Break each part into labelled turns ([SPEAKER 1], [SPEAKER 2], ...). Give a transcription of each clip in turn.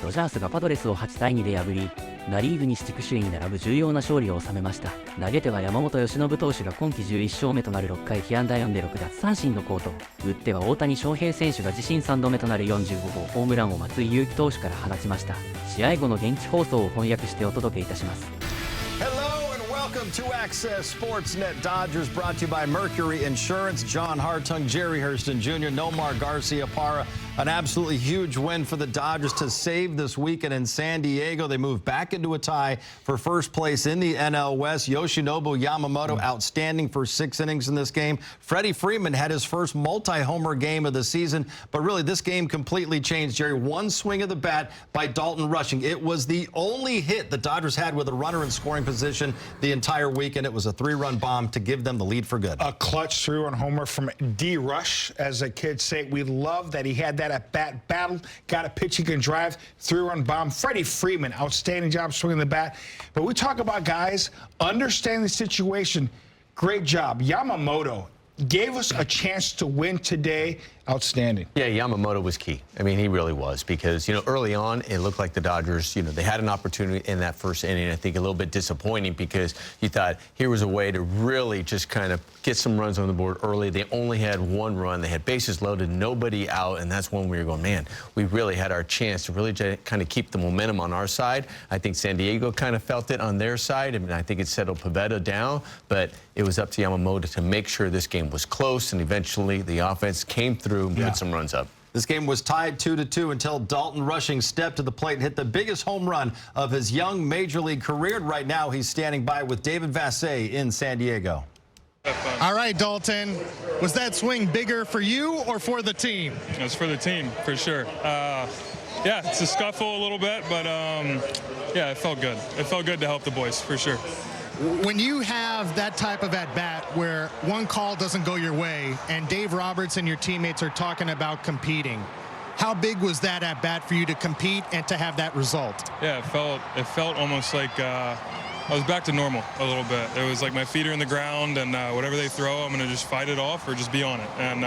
[SPEAKER 1] ドジャースがパドレスを8対2で破り、ナ・リーグ西地区首位に並ぶ重要な勝利を収めました。投げては山本由伸投手が今季11勝目となる6回被安打4で6奪三振の好投。打っては大谷翔平選手が自身3度目となる45号ホームランを松井裕樹投手から放ちました。試合後の現地放送を翻訳してお届けいたします。
[SPEAKER 2] Welcome to Access Sportsnet Dodgers, brought to you by Mercury Insurance. John Hartung, Jerry Hurston Jr., Nomar Garciaparra. An absolutely huge win for the Dodgers to save this weekend in San Diego. They move back into a tie for first place in the NL West. Yoshinobu Yamamoto outstanding for 6 innings in this game. Freddie Freeman had his first multi-homer game of the season, but really this game completely changed, Jerry. One swing of the bat by Dalton Rushing. It was the only hit the Dodgers had with a runner in scoring position the entire weekend. It was a 3-run bomb to give them the lead for good.
[SPEAKER 3] A clutch 3-run homer from D. Rush, as the kids say. We love that he had that at bat, battle, got a pitch he can drive, 3-run bomb. Freddie Freeman, outstanding job swinging the bat. But we talk about guys understanding the situation. Great job. Yamamoto gave us a chance to win today. Outstanding.
[SPEAKER 4] Yeah, Yamamoto was key. I mean, he really was, because, early on, it looked like the Dodgers, they had an opportunity in that first inning. I think a little bit disappointing, because you thought here was a way to really just kind of get some runs on the board early. They only had 1 run. They had bases loaded, nobody out, and that's when we were going, man, we really had our chance to really kind of keep the momentum on our side. I think San Diego kind of felt it on their side. I mean, I think it settled Pivetta down, but it was up to Yamamoto to make sure this game was close, and eventually the offense came through. Put some runs up.
[SPEAKER 2] This game was tied 2-2 until Dalton Rushing stepped to the plate and hit the biggest home run of his young major league career. Right now, he's standing by with David Vassay in San Diego.
[SPEAKER 5] All right, Dalton, was that swing bigger for you or for the team?
[SPEAKER 6] It was for the team, for sure. Yeah, it's a scuffle a little bit, but yeah, it felt good. It felt good to help the boys, for sure.
[SPEAKER 5] When you have that type of at-bat where one call doesn't go your way and Dave Roberts and your teammates are talking about competing, how big was that at-bat for you to compete and to have that result?
[SPEAKER 6] Yeah, it felt almost like I was back to normal a little bit. It was like my feet are in the ground, and whatever they throw, I'm going to just fight it off or just be on it. And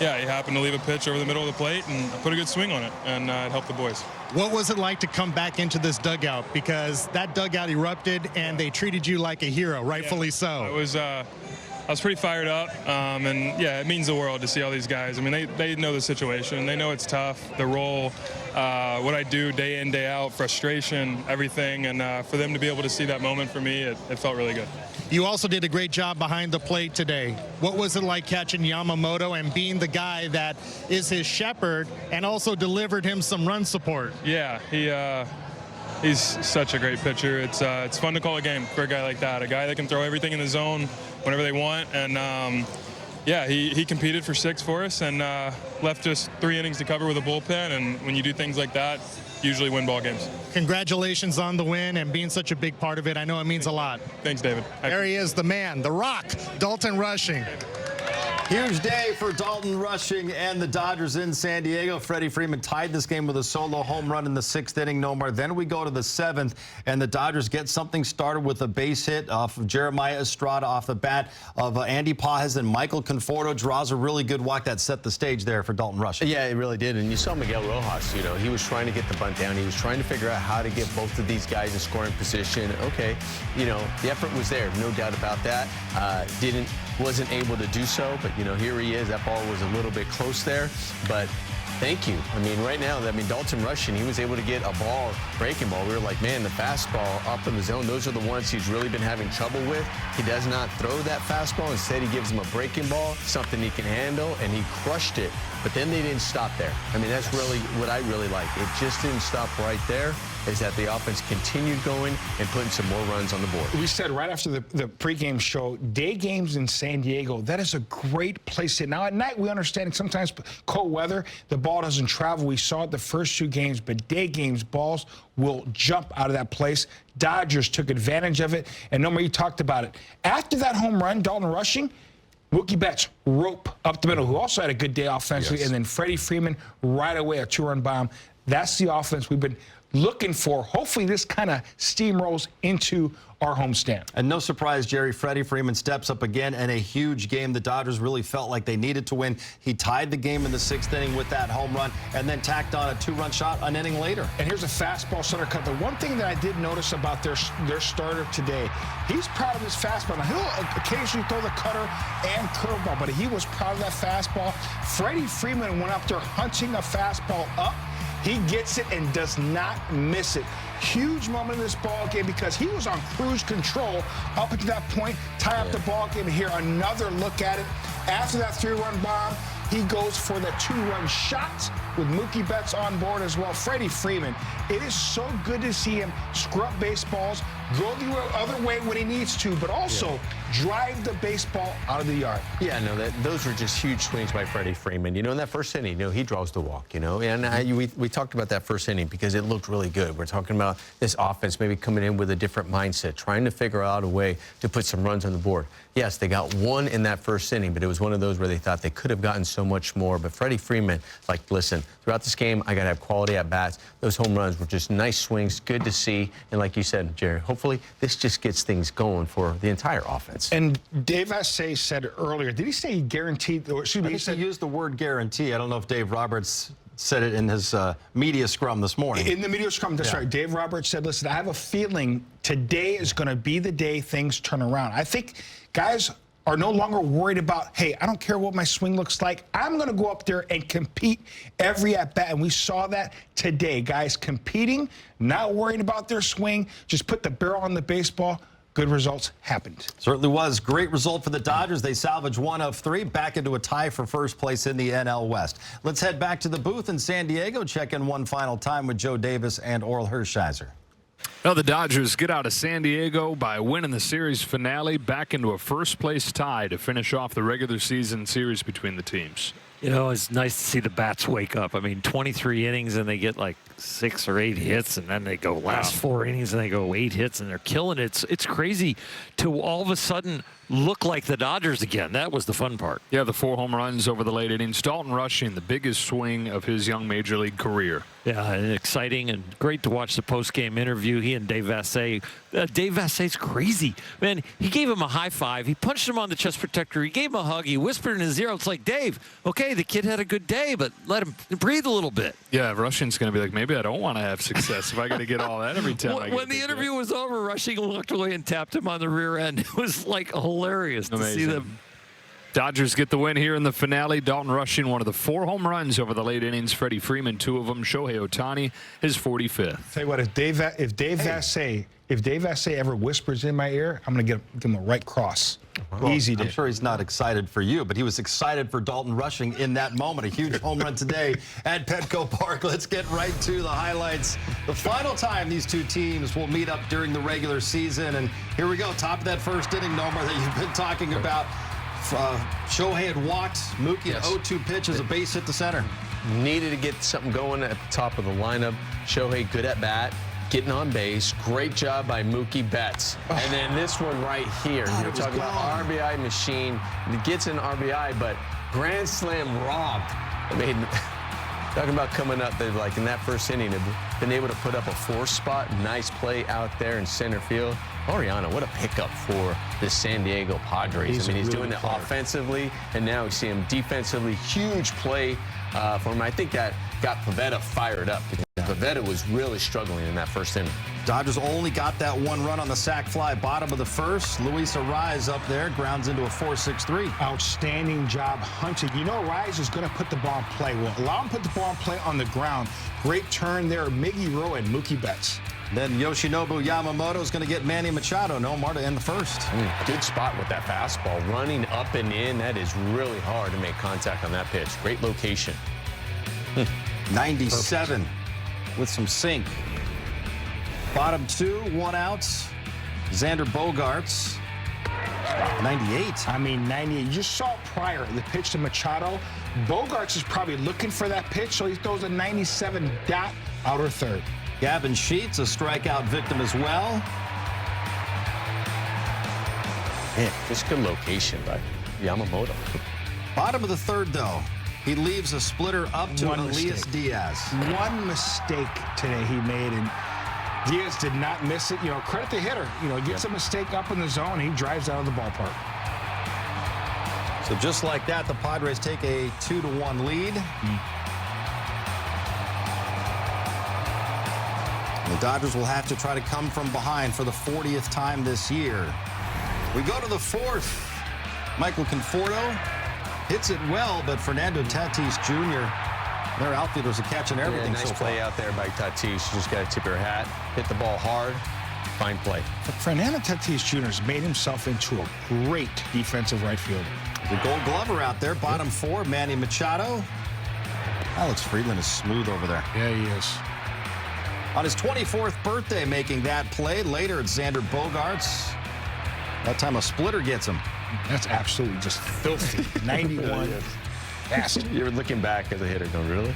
[SPEAKER 6] yeah, he happened to leave a pitch over the middle of the plate, and I put a good swing on it, and it helped the boys.
[SPEAKER 5] What was it like to come back into this dugout? Because that dugout erupted, and they treated you like a hero, rightfully so.
[SPEAKER 6] I was pretty fired up, and yeah, it means the world to see all these guys. I mean, they know the situation. They know it's tough, the role, what I do day in, day out, frustration, everything. And for them to be able to see that moment for me, it felt really good.
[SPEAKER 5] You also did a great job behind the plate today. What was it like catching Yamamoto and being the guy that is his shepherd and also delivered him some run support?
[SPEAKER 6] Yeah, he's such a great pitcher. It's fun to call a game for a guy like that, a guy that can throw everything in the zone whenever they want. And yeah, he competed for 6 for us and left us 3 innings to cover with a bullpen. And when you do things like that, usually win ball games.
[SPEAKER 5] Congratulations on the win and being such a big part of it. I know it means a lot.
[SPEAKER 6] Thanks, David.
[SPEAKER 5] There he is, the man, the Rock, Dalton Rushing.
[SPEAKER 2] Huge day for Dalton Rushing and the Dodgers in San Diego. Freddie Freeman tied this game with a solo home run in the 6th inning, Nomar. Then we go to the 7th, and the Dodgers get something started with a base hit off of Jeremiah Estrada off the bat of Andy Pajes, and Michael Conforto draws a really good walk that set the stage there for Dalton Rushing.
[SPEAKER 4] Yeah, it really did. And you saw Miguel Rojas, he was trying to get the bunt down. He was trying to figure out how to get both of these guys in scoring position. Okay, the effort was there, no doubt about that. Wasn't able to do so, but here he is. That ball was a little bit close there, but thank you. I mean, right now, Dalton Rushing, he was able to get a ball, breaking ball. We were like, man, the fastball up in the zone, those are the ones he's really been having trouble with. He does not throw that fastball. Instead, he gives him a breaking ball, something he can handle, and he crushed it. But then they didn't stop there. I mean, that's really what I really like. It just didn't stop right there. Is that the offense continued going and putting some more runs on the board.
[SPEAKER 3] We said right after the pregame show, day games in San Diego, that is a great place to. Now, at night, we understand sometimes cold weather, the ball doesn't travel. We saw it the first 2 games, but day games, balls will jump out of that place. Dodgers took advantage of it, and Nomar, you talked about it. After that home run, Dalton Rushing, Mookie Betts, rope up the middle, who also had a good day offensively, and then Freddie Freeman right away, a 2-run bomb. That's the offense we've been looking for. Hopefully this kind of steamrolls into our homestand.
[SPEAKER 2] And no surprise, Jerry, Freddie Freeman steps up again in a huge game. The Dodgers really felt like they needed to win. He tied the game in the 6th inning with that home run and then tacked on a 2-run shot an inning later.
[SPEAKER 3] And here's a fastball center cut. The one thing that I did notice about their starter today, he's proud of his fastball. Now, he'll occasionally throw the cutter and curveball, but he was proud of that fastball. Freddie Freeman went up there hunting a fastball up. He gets it and does not miss it. Huge moment in this ball game because he was on cruise control up until that point. Tie up the ball game. Here, another look at it. After that 3-run bomb, he goes for the 2-run shot with Mookie Betts on board as well. Freddie Freeman, it is so good to see him scrub baseballs, go the other way when he needs to, but also drive the baseball out of the yard.
[SPEAKER 4] Yeah, no, those were just huge swings by Freddie Freeman. You know, in that first inning, you know, he draws the walk, you know. And we talked about that first inning because it looked really good. We're talking about this offense maybe coming in with a different mindset, trying to figure out a way to put some runs on the board. Yes, they got one in that first inning, but it was one of those where they thought they could have gotten so much more. But Freddie Freeman, like, listen, throughout this game, I got to have quality at-bats. Those home runs were just nice swings, good to see. And like you said, Jerry, hopefully this just gets things going for the entire offense.
[SPEAKER 3] And Dave Vassay said earlier, did he say he guaranteed, or excuse me,
[SPEAKER 2] I think he used the word guarantee. I don't know if Dave Roberts said it in his media scrum this morning.
[SPEAKER 3] In the media scrum, that's right. Dave Roberts said, listen, I have a feeling today is going to be the day things turn around. I think guys are no longer worried about, hey, I don't care what my swing looks like. I'm going to go up there and compete every at-bat. And we saw that today. Guys competing, not worried about their swing, just put the barrel on the baseball. Good results happened.
[SPEAKER 2] Certainly was. Great result for the Dodgers. They salvaged 1 of 3, back into a tie for first place in the NL West. Let's head back to the booth in San Diego, check in one final time with Joe Davis and Oral Hershiser.
[SPEAKER 7] Well, the Dodgers get out of San Diego by winning the series finale, back into a first-place tie to finish off the regular season series between the teams.
[SPEAKER 8] You know, it's nice to see the bats wake up. I mean, 23 innings and they get like 6 or 8 hits, and then they go last 4 innings and they go 8 hits, and they're killing it. It's crazy to all of a sudden look like the Dodgers again. That was the fun part.
[SPEAKER 7] Yeah, the 4 home runs over the late innings. Dalton Rushing, the biggest swing of his young major league career.
[SPEAKER 8] Yeah, and exciting and great to watch the post-game interview. He and Dave Vassay. Dave Vassay's crazy. Man, he gave him a high five. He punched him on the chest protector. He gave him a hug. He whispered in his ear. It's like, Dave, okay, the kid had a good day, but let him breathe a little bit.
[SPEAKER 7] Yeah, Rushing's going to be like, maybe I don't want to have success if I got to get all that every time.
[SPEAKER 8] When the interview was over, Rushing looked away and tapped him on the rear end. It was like hilarious to see them.
[SPEAKER 7] Dodgers get the win here in the finale. Dalton Rushing, one of the 4 home runs over the late innings. Freddie Freeman, 2 of them. Shohei Ohtani, his 45th.
[SPEAKER 3] Tell you what, if Dave Vassay ever whispers in my ear, I'm going to give him a right cross.
[SPEAKER 2] Well,
[SPEAKER 3] Easy.
[SPEAKER 2] I'm sure he's not excited for you, but he was excited for Dalton Rushing in that moment. A huge home run today at Petco Park. Let's get right to the highlights. The final time these two teams will meet up during the regular season. And here we go. Top of that first inning, Nomar, that you've been talking about. Shohei had walked. Mookie, an 0-2 pitch as a base hit to center.
[SPEAKER 4] Needed to get something going at the top of the lineup. Shohei, good at bat, getting on base. Great job by Mookie Betts. And then this one right here. You're talking about RBI machine. It gets an RBI, but grand slam robbed. I mean, talking about coming up, they're like in that first inning, they've been able to put up a 4-spot. Nice play out there in center field. Oriana, what a pickup for the San Diego Padres. He's doing it offensively, and now we see him defensively. Huge play for him. I think that got Pivetta fired up. Pivetta was really struggling in that first inning.
[SPEAKER 2] Dodgers only got that 1 run on the sac fly, bottom of the first. Luis Arraez up there, grounds into a 4-6-3.
[SPEAKER 3] Outstanding job hunting. You know, Arraez is going to put the ball in play. Well, allow him to put the ball in play on the ground. Great turn there, Miggy Rowe and Mookie Betts.
[SPEAKER 2] Then Yoshinobu Yamamoto is going to get Manny Machado, Nomar, to end the first.
[SPEAKER 4] Good spot with that fastball. Running up and in, that is really hard to make contact on that pitch. Great location.
[SPEAKER 2] 97 with some sink. Bottom 2, 1 out. Xander Bogaerts. 98.
[SPEAKER 3] I mean, 98. You just saw prior the pitch to Machado. Bogaerts is probably looking for that pitch, so he throws a 97 dot outer third.
[SPEAKER 2] Gavin Sheets, a strikeout victim as well.
[SPEAKER 4] Man, just good location by Yamamoto.
[SPEAKER 2] Bottom of the third, though. He leaves a splitter up to Elias Diaz.
[SPEAKER 3] One mistake today he made, and Diaz did not miss it. You know, credit the hitter. You know, he gets a mistake up in the zone, he drives out of the ballpark.
[SPEAKER 2] So just like that, the Padres take a 2-1 lead. The Dodgers will have to try to come from behind for the 40th time this year. We go to the fourth. Michael Conforto hits it well, but Fernando Tatis Jr., their outfielders are catching everything.
[SPEAKER 4] Nice
[SPEAKER 2] so
[SPEAKER 4] play
[SPEAKER 2] far
[SPEAKER 4] out there by Tatis. You just got to tip your hat, hit the ball hard, fine play.
[SPEAKER 3] Fernando Tatis Jr. has made himself into a great defensive right fielder.
[SPEAKER 2] The Gold Glover out there, bottom four, Manny Machado. Alex Friedland is smooth over there.
[SPEAKER 3] Yeah, he is.
[SPEAKER 2] On his 24th birthday, making that play. Later, it's Xander Bogaerts. That time a splitter gets him.
[SPEAKER 3] That's absolutely just filthy. 91. Fast.
[SPEAKER 4] You're looking back as a hitter going, really?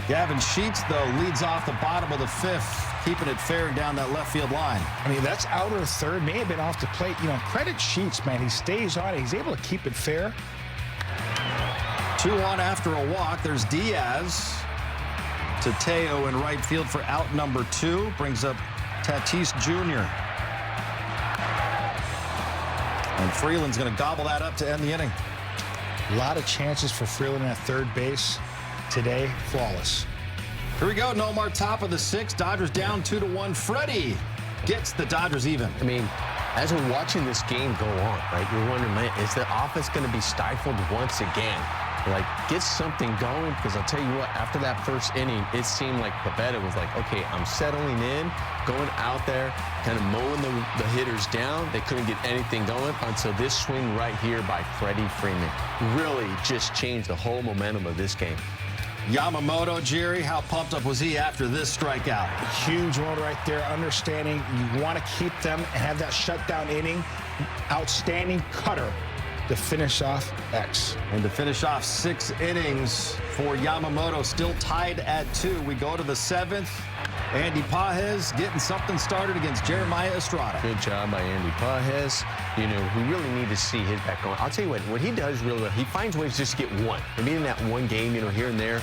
[SPEAKER 2] Gavin Sheets, though, leads off the bottom of the fifth, keeping it fair down that left field line.
[SPEAKER 3] I mean, that's out of the third. May have been off the plate. You know, credit Sheets, man. He stays on it. He's able to keep it fair.
[SPEAKER 2] 2 on after a walk. There's Diaz. Tateo in right field for out number 2. Brings up Tatis Jr. And Freeland's going to gobble that up to end the inning.
[SPEAKER 3] A lot of chances for Freeland at third base today. Flawless.
[SPEAKER 2] Here we go. Nomar, top of the 6th. Dodgers down 2-1. Freddie gets the Dodgers even.
[SPEAKER 4] I mean, as we're watching this game go on, right, you're wondering, man, is the offense going to be stifled once again? Like, get something going, because I'll tell you what, after that first inning, it seemed like Pivetta was like, okay, I'm settling in, going out there, kind of mowing the hitters down. They couldn't get anything going until this swing right here by Freddie Freeman really just changed the whole momentum of this game.
[SPEAKER 2] Yamamoto, Jerry, how pumped up was he after this strikeout?
[SPEAKER 3] Huge one right there, understanding you want to keep them and have that shutdown inning. Outstanding cutter to finish off X.
[SPEAKER 2] And to finish off 6 innings for Yamamoto, still tied at 2. We go to the 7th. Andy Pages getting something started against Jeremiah Estrada.
[SPEAKER 4] Good job by Andy Pages. You know, we really need to see his back going. I'll tell you what he does really well, he finds ways just to get one. Maybe in that one game, you know, here and there,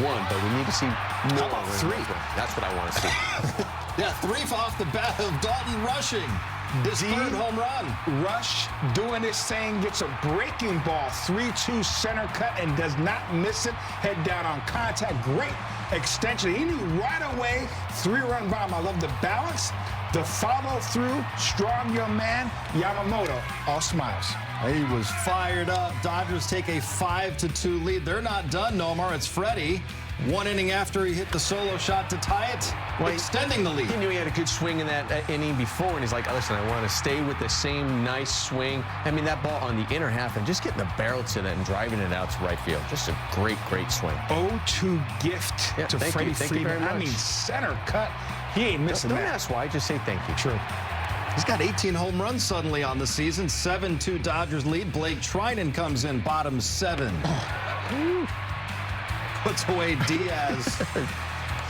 [SPEAKER 4] one, but we need to see more.
[SPEAKER 2] How about 3?
[SPEAKER 4] That's what I want to see.
[SPEAKER 2] Yeah, 3 off the bat of Dalton Rushing. His third home run.
[SPEAKER 3] Rush doing his thing, gets a breaking ball, 3-2 center cut, and does not miss it. Head down on contact. Great extension. He knew right away, 3-run bomb. I love the balance, the follow through. Strong young man, Yamamoto, all smiles.
[SPEAKER 2] He was fired up. Dodgers take a 5-2 lead. They're not done, Nomar. It's Freddie. 1 inning after he hit the solo shot to tie it, extending the lead.
[SPEAKER 4] He knew he had a good swing in that inning before, and he's like, listen, I want to stay with the same nice swing. I mean, that ball on the inner half and just getting the barrel to that and driving it out to right field. Just a great, great swing.
[SPEAKER 3] 0-2 gift to Freddie Freeman. I mean, center cut. He ain't missing that.
[SPEAKER 4] Don't ask why. Just say thank you.
[SPEAKER 3] True.
[SPEAKER 2] He's got 18 home runs suddenly on the season. 7-2 Dodgers lead. Blake Trinan comes in bottom 7. Puts away Diaz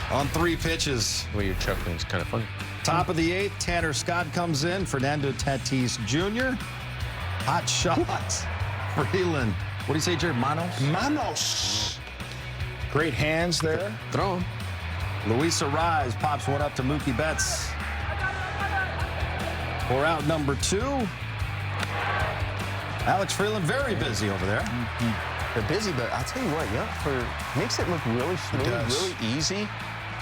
[SPEAKER 2] on 3 pitches.
[SPEAKER 4] The way you're chuckling is kind of funny.
[SPEAKER 2] Top of the 8th, Tanner Scott comes in. Fernando Tatis Jr. Hot shots. Freeland. What do you say, Jared? Manos?
[SPEAKER 3] Manos. Great hands there.
[SPEAKER 4] Throw him.
[SPEAKER 2] Luis Arraez pops one up to Mookie Betts. For out number 2. Alex Freeland very busy over there.
[SPEAKER 4] They're busy, but I'll tell you what, makes it look really smooth, really easy.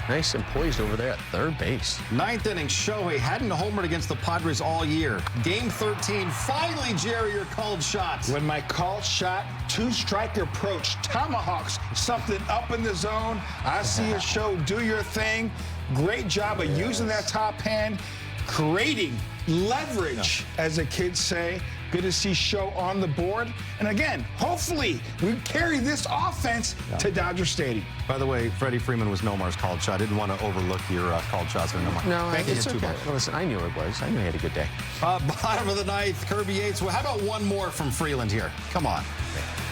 [SPEAKER 4] Nice and poised over there at third base.
[SPEAKER 2] 9th inning, Shohei hadn't homered against the Padres all year. Game 13, finally, Jerry, your called shots.
[SPEAKER 3] When my called shot, 2-strike approach, tomahawks, something up in the zone. I see a show, do your thing. Great job of using that top hand, creating leverage, as the kids say. Good to see Show on the board. And again, hopefully, we carry this offense to Dodger Stadium.
[SPEAKER 2] By the way, Freddie Freeman was Nomar's called shot. I didn't want to overlook your called shots there, Nomar.
[SPEAKER 4] No,
[SPEAKER 2] it's
[SPEAKER 4] okay. Well, listen, I knew it was. I knew he had a good day.
[SPEAKER 2] Bottom of the 9th, Kirby Yates. Well, how about one more from Freeland here? Come on.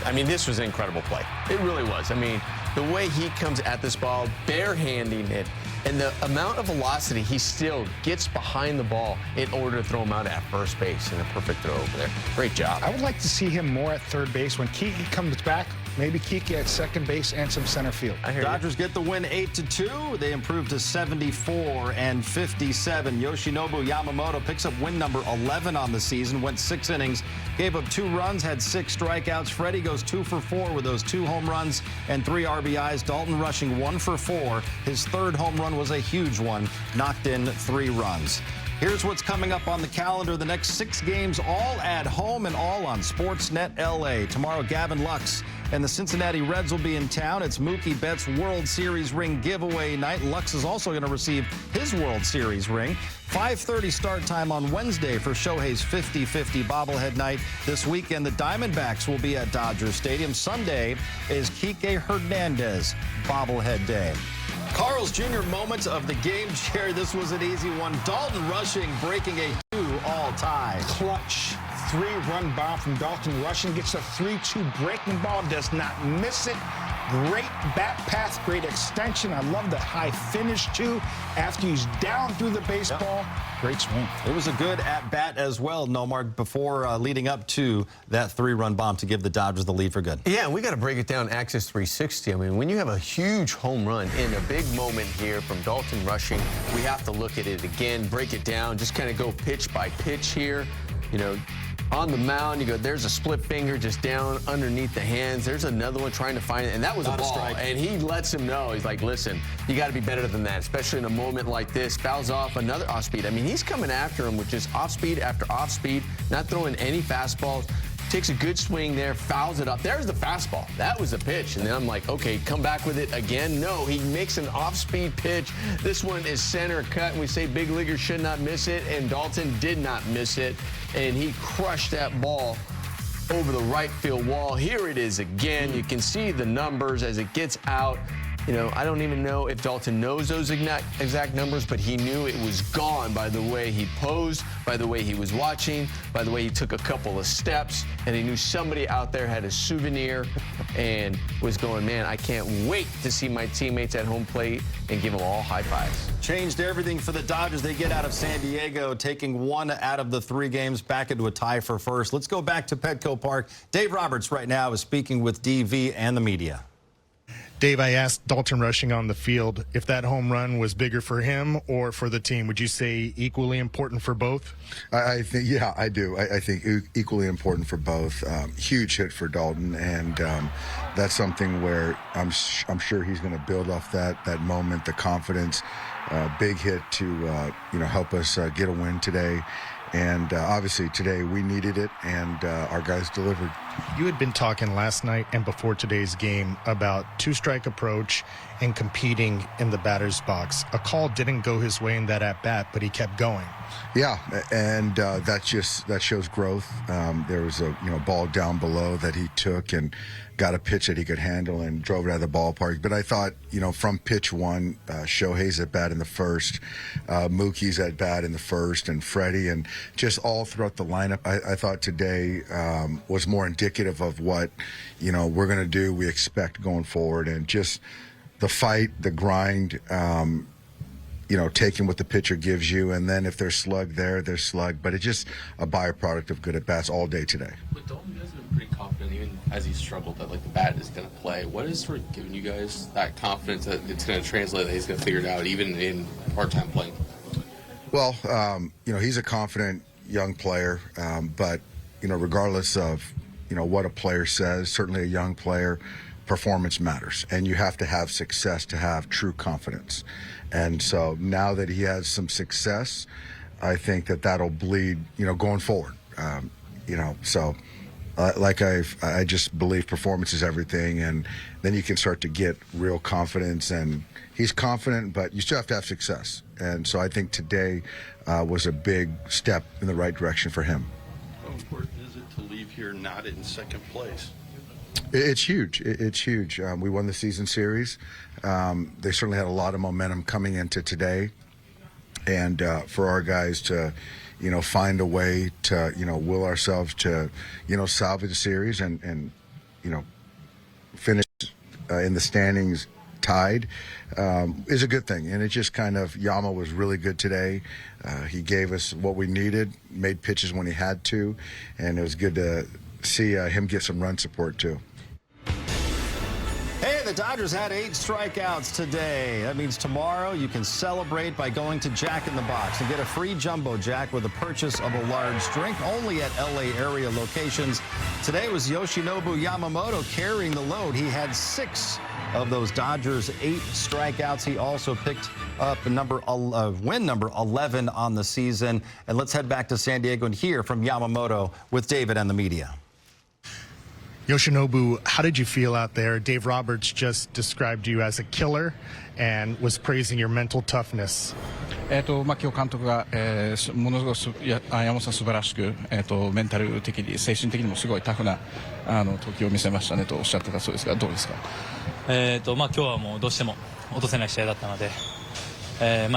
[SPEAKER 4] I mean, this was an incredible play. It really was. I mean, the way he comes at this ball, barehanding it, and the amount of velocity he still gets behind the ball in order to throw him out at first base, and a perfect throw over there. Great job.
[SPEAKER 3] I would like to see him more at third base. When Kiki comes back, maybe Kike at second base and some center field.
[SPEAKER 2] Dodgers get the win 8-2. They improve to 74 and 57. Yoshinobu Yamamoto picks up win number 11 on the season, went 6 innings, gave up 2 runs, had 6 strikeouts. Freddie goes 2 for 4 with those 2 home runs and 3 RBIs. Dalton Rushing 1 for 4. His 3rd home run was a huge one, knocked in 3 runs. Here's what's coming up on the calendar. The next 6 games, all at home and all on Sportsnet LA. Tomorrow, Gavin Lux and the Cincinnati Reds will be in town. It's Mookie Betts' World Series ring giveaway night. Lux is also going to receive his World Series ring. 5:30 start time on Wednesday for Shohei's 50-50 bobblehead night. This weekend, the Diamondbacks will be at Dodger Stadium. Sunday is Kike Hernandez bobblehead day. Carl's Jr. moments of the game, Jerry. This was an easy one. Dalton Rushing breaking a 2-all tie.
[SPEAKER 3] Clutch 3-run bomb from Dalton Rushing. Gets a 3-2 breaking ball. Does not miss it. Great bat path, great extension. I love the high finish, too. After he's down through the baseball, great swing.
[SPEAKER 2] It was a good at-bat as well, Nomar, before leading up to that 3-run bomb to give the Dodgers the lead for good.
[SPEAKER 4] Yeah, we got to break it down, Axis 360. I mean, when you have a huge home run in a big moment here from Dalton Rushing, we have to look at it again, break it down, just kind of go pitch by pitch here. You know, on the mound, you go, there's a split finger just down underneath the hands. There's another one trying to find it, and that was a ball. And he lets him know. He's like, listen, you got to be better than that, especially in a moment like this. Fouls off another off-speed. I mean, he's coming after him with just off-speed after off-speed, not throwing any fastballs. Takes a good swing there, fouls it up. There's the fastball. That was the pitch. And then I'm like, okay, come back with it again. No, he makes an off-speed pitch. This one is center cut, and we say big leaguers should not miss it, and Dalton did not miss it. And he crushed that ball over the right field wall. Here it is again. You can see the numbers as it gets out. You know, I don't even know if Dalton knows those exact numbers, but he knew it was gone by the way he posed, by the way he was watching, by the way he took a couple of steps, and he knew somebody out there had a souvenir and was going, man, I can't wait to see my teammates at home plate and give them all high fives.
[SPEAKER 2] Changed everything for the Dodgers. They get out of San Diego, taking 1 out of the 3 games back into a tie for first. Let's go back to Petco Park. Dave Roberts right now is speaking with DV and the media.
[SPEAKER 5] Dave, I asked Dalton Rushing on the field if that home run was bigger for him or for the team. Would you say equally important for both?
[SPEAKER 9] I think, yeah, I do. I think equally important for both. Huge hit for Dalton, and that's something where I'm sure he's going to build off that moment, the confidence. Big hit to help us get a win today. And obviously today we needed it, and our guys delivered.
[SPEAKER 5] You had been talking last night and before today's game about 2-strike approach and competing in the batter's box. A call didn't go his way in that at-bat, but he kept going.
[SPEAKER 9] Yeah, and that shows growth. There was a ball down below that he took and got a pitch that he could handle and drove it out of the ballpark. But I thought, from pitch 1, Shohei's at bat in the first, Mookie's at bat in the first, and Freddie, and just all throughout the lineup. I thought today was more indicative of what we're going to do, we expect going forward, and just the fight, the grind. Taking what the pitcher gives you, and then if there's slug there, there's slug. But it's just a byproduct of good at-bats all day today.
[SPEAKER 10] But Dalton has been pretty confident, even as he struggled, that the bat is going to play. What is sort of giving you guys that confidence that it's going to translate, that he's going to figure it out, even in part-time playing?
[SPEAKER 9] Well, he's a confident young player, but regardless of what a player says, certainly a young player, performance matters, and you have to have success to have true confidence. And so now that he has some success, I think that'll bleed, going forward. I just believe performance is everything, and then you can start to get real confidence. And he's confident, but you still have to have success. And so I think today was a big step in the right direction for him.
[SPEAKER 11] How important is it to leave here not in second place?
[SPEAKER 9] It's huge. It's huge. We won the season series. They certainly had a lot of momentum coming into today. And for our guys to, find a way to, will ourselves to, salvage the series and finish in the standings tied is a good thing. And it just kind of, Yama was really good today. He gave us what we needed, made pitches when he had to, and it was good to see him get some run support too.
[SPEAKER 2] the Dodgers had 8 strikeouts today. That means tomorrow you can celebrate by going to Jack in the Box and get a free Jumbo Jack with the purchase of a large drink only at LA area locations. Today was Yoshinobu Yamamoto carrying the load. He had 6 of those Dodgers' 8 strikeouts. He also picked up win number 11 on the season. And let's head back to San Diego and hear from Yamamoto with David and the media.
[SPEAKER 5] Yoshinobu, how did you feel out there? Dave Roberts just described you as a killer and was praising your mental toughness.
[SPEAKER 12] 今日監督が、ものすごく山本さん素晴らしく、メンタル的に精神的にもすごいタフな投球を見せましたねとおっしゃってたそうですがどうですか？
[SPEAKER 13] 今日はもうどうしても落とせない試合だったので、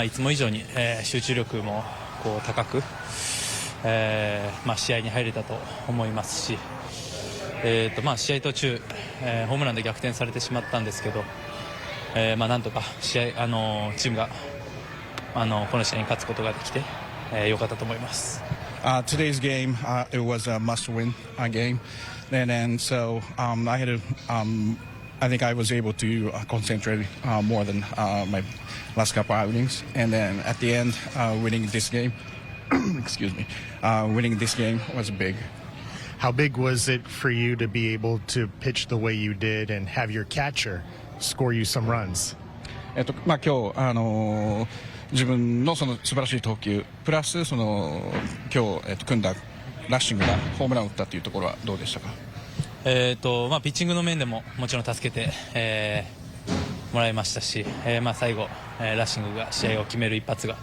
[SPEAKER 13] いつも以上に、集中力もこう高く、試合に入れたと思いますし。試合途中、ホームランで逆転されてしまったんですけど、なんとかチームがこの試合に勝つことができて、良かったと思います。
[SPEAKER 12] Today's game, it was a must-win game, and so I had to. I think I was able to concentrate more than my last couple outings, and then at the end, winning this game, excuse me, winning this game was big.
[SPEAKER 5] How big was it for you to be able to pitch the way you did and have your catcher score you some runs?
[SPEAKER 12] 今日自分のその素晴らしい投球プラスその今日組んだラッシングがホームランを打ったというところはどうでしたか？
[SPEAKER 13] ピッチングの面でももちろん助けて、もらいましたし、最後、ラッシングが試合を決める一発が、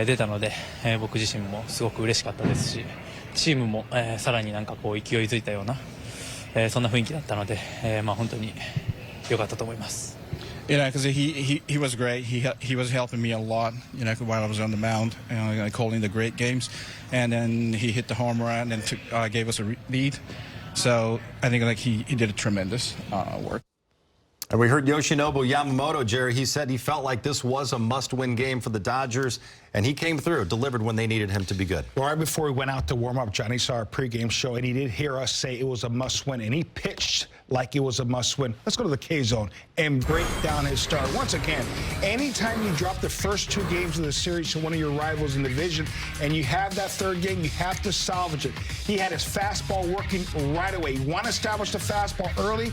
[SPEAKER 13] 出たので、僕自身もすごく嬉しかったですし。チームも、さらになんかこう勢いづいたような、そんな雰囲気だったので、本当に良かったと思います。
[SPEAKER 12] You know, because he was great. He was helping me a lot. You know, while I was on the mound, calling the great games, and then he hit the home run and gave us a lead. So I think he did a tremendous work.
[SPEAKER 2] And we heard Yoshinobu Yamamoto, Jerry. He said he felt like this was a must-win game for the Dodgers, and he came through, delivered when they needed him to be good.
[SPEAKER 3] Well, right before we went out to warm up, Johnny saw our pregame show, and he did hear us say it was a must-win, and he pitched like it was a must-win. Let's go to the K-Zone and break down his start. Once again, anytime you drop the first 2 games of the series to one of your rivals in the division, and you have that 3rd game, you have to salvage it. He had his fastball working right away. You want to establish the fastball early.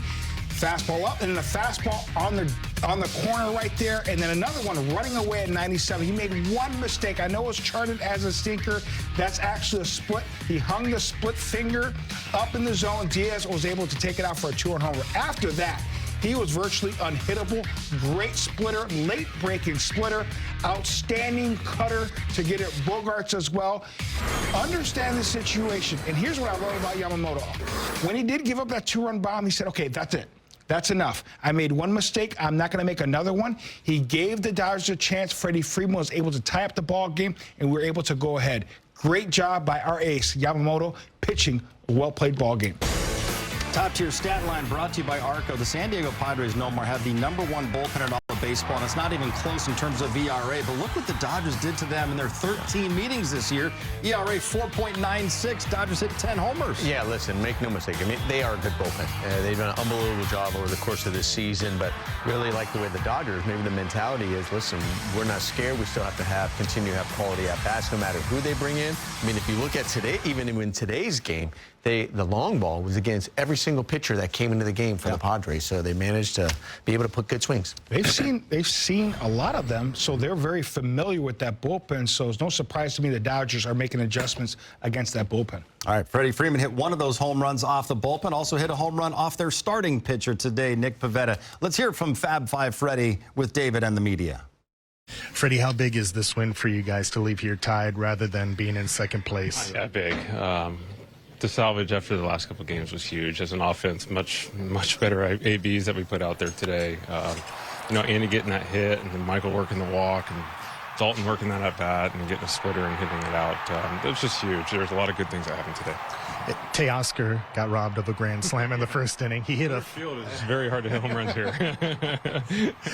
[SPEAKER 3] Fastball up, and then a fastball on the corner right there, and then another one running away at 97. He made one mistake. I know it's charted as a sinker. That's actually a split. He hung the split finger up in the zone. Diaz was able to take it out for a 2-run homer. After that, he was virtually unhittable. Great splitter, late breaking splitter, outstanding cutter to get at Bogarts as well. Understand the situation, and here's what I love about Yamamoto. When he did give up that 2-run bomb, he said, okay, that's it. That's enough. I made one mistake. I'm not going to make another one. He gave the Dodgers a chance. Freddie Freeman was able to tie up the ball game, and we were able to go ahead. Great job by our ace, Yamamoto, pitching a well-played ball game.
[SPEAKER 2] Top-tier stat line brought to you by Arco. The San Diego Padres, Nomar, have the #1 bullpen in all of baseball, and it's not even close in terms of ERA. But look what the Dodgers did to them in their 13 meetings this year. ERA 4.96. Dodgers hit 10 homers.
[SPEAKER 4] Yeah, listen, make no mistake. I mean, they are a good bullpen. They've done an unbelievable job over the course of this season, but really like the way the Dodgers, maybe the mentality is, listen, we're not scared. We still have to continue to have quality at-bats no matter who they bring in. I mean, if you look at today, even in today's game, the long ball was against every single pitcher that came into the game for the Padres, so they managed to be able to put good swings.
[SPEAKER 3] They've seen a lot of them, so they're very familiar with that bullpen, so it's no surprise to me the Dodgers are making adjustments against that bullpen.
[SPEAKER 2] All right, Freddie Freeman hit one of those home runs off the bullpen, also hit a home run off their starting pitcher today, Nick Pivetta. Let's hear it from Fab Five Freddie with David and the media.
[SPEAKER 5] Freddie, how big is this win for you guys to leave here tied rather than being in second place?
[SPEAKER 14] Yeah, big. To salvage after the last couple of games was huge. As an offense, much better ABs that we put out there today. Andy getting that hit, and then Michael working the walk, and Dalton working that at bat and getting a splitter and hitting it out. It was just huge. There's a lot of good things that happened today.
[SPEAKER 5] Teoscar got robbed of a grand slam in the first inning. He hit
[SPEAKER 14] field is very hard to hit home runs here.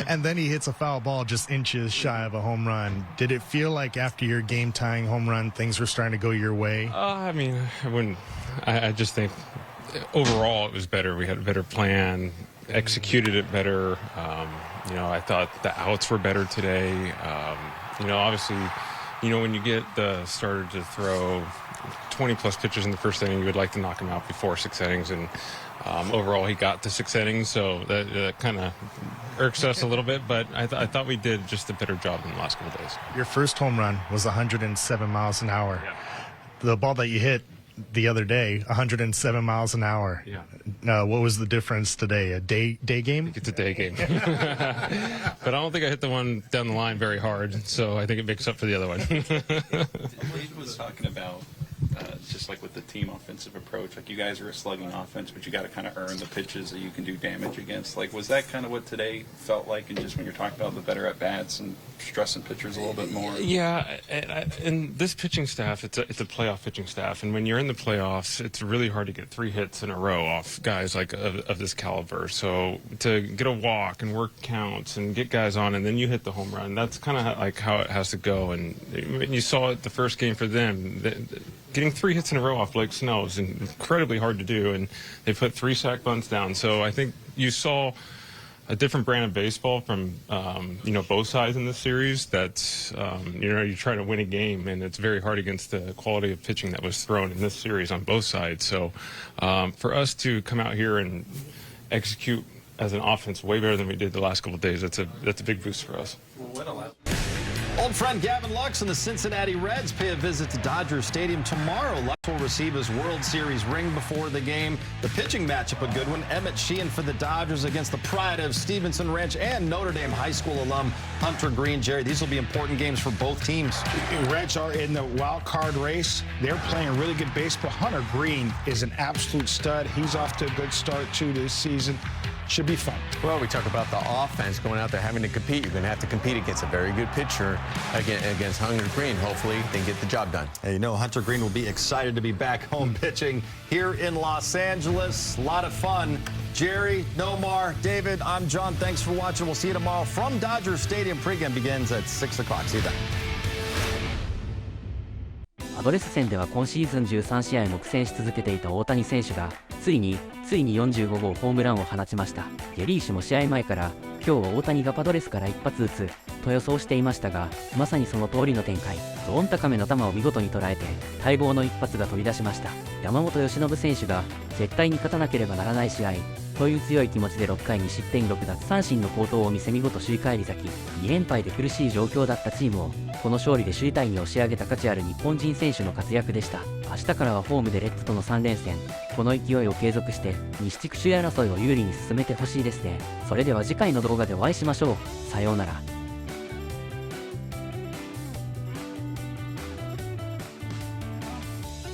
[SPEAKER 5] And then he hits a foul ball just inches shy of a home run. Did it feel like after your game-tying home run, things were starting to go your way?
[SPEAKER 14] I mean, I wouldn't. I just think overall it was better. We had a better plan. executed it better. You know, I thought the outs were better today. You know, obviously, you know, when you get the starter to throw 20-plus pitches in the first inning, you would like to knock him out before 6 innings. And overall, he got to 6 innings, so that kind of irks us a little bit. But I thought we did just a better job in the last couple of days.
[SPEAKER 15] Your first home run was 107 miles an hour.
[SPEAKER 14] Yeah.
[SPEAKER 15] The ball that you hit the other day, 107 miles an hour.
[SPEAKER 14] Yeah.
[SPEAKER 15] What was the difference today? A day game?
[SPEAKER 14] I think it's a day game. But I don't think I hit the one down the line very hard, so I think it makes up for the other one.
[SPEAKER 11] Dave was talking about just like with the team offensive approach, like you guys are a slugging offense, but you got to kind of earn the pitches that you can do damage against. Like, was that kind of what today felt like? And just when you're talking about the better at bats and stressing pitchers a little bit more.
[SPEAKER 14] Yeah, and this pitching staff, it's a playoff pitching staff, and when you're in the playoffs, it's really hard to get 3 hits in a row off guys like of this caliber. So to get a walk and work counts and get guys on, and then you hit the home run, that's kind of like how it has to go. And you saw it the first game for them. Getting 3 hits in a row off Blake Snell is incredibly hard to do, and they put 3 sack bunts down. So I think you saw a different brand of baseball from you know, both sides in this series. That's you know, you're trying to win a game, and it's very hard against the quality of pitching that was thrown in this series on both sides. So for us to come out here and execute as an offense way better than we did the last couple of days, that's a big boost for us.
[SPEAKER 2] Old friend Gavin Lux and the Cincinnati Reds pay a visit to Dodger Stadium tomorrow. Lux will receive his World Series ring before the game. The pitching matchup, a good one. Emmett Sheehan for the Dodgers against the pride of Stevenson Ranch and Notre Dame High School alum Hunter Green. Jerry, these will be important games for both temes.
[SPEAKER 3] Reds are in the wild card race. They're playing really good baseball. Hunter Green is an absolute stud. He's off to a good start, too, this season. Should be fun.
[SPEAKER 4] Well, we talk about the offense going out there having to compete. You're going to have to compete against a very good pitcher against Hunter Green. Hopefully, they can get the job done.
[SPEAKER 2] Hey, you know, Hunter Green will be excited to be back home pitching here in Los Angeles. A lot of fun. Jerry, Nomar, David, I'm John. Thanks for watching. We'll see you tomorrow from Dodger Stadium. Pregame begins at 6 o'clock. See you then.
[SPEAKER 1] パドレス戦では今シーズン13試合も苦戦し続けていた大谷選手がついに45号ホームランを放ちました。ゲリー氏も試合前から今日は大谷がパドレスから一発打つと予想していましたが、まさにその通りの展開。ゾーン高めの球を見事に捉えて待望の一発が飛び出しました。山本由伸選手が絶対に勝たなければならない試合という強い気持ちで6回に失点6奪三振の好投を見せ見事首位返り咲き、2連敗で苦しい状況だったチームをこの勝利で首位タイに押し上げた価値ある日本人選手の活躍でした。明日からはホームでレッズとの3連戦、この勢いを継続して西地区首位争いを有利に進めてほしいですね。それでは次回の動画でお会いしましょう。さようなら。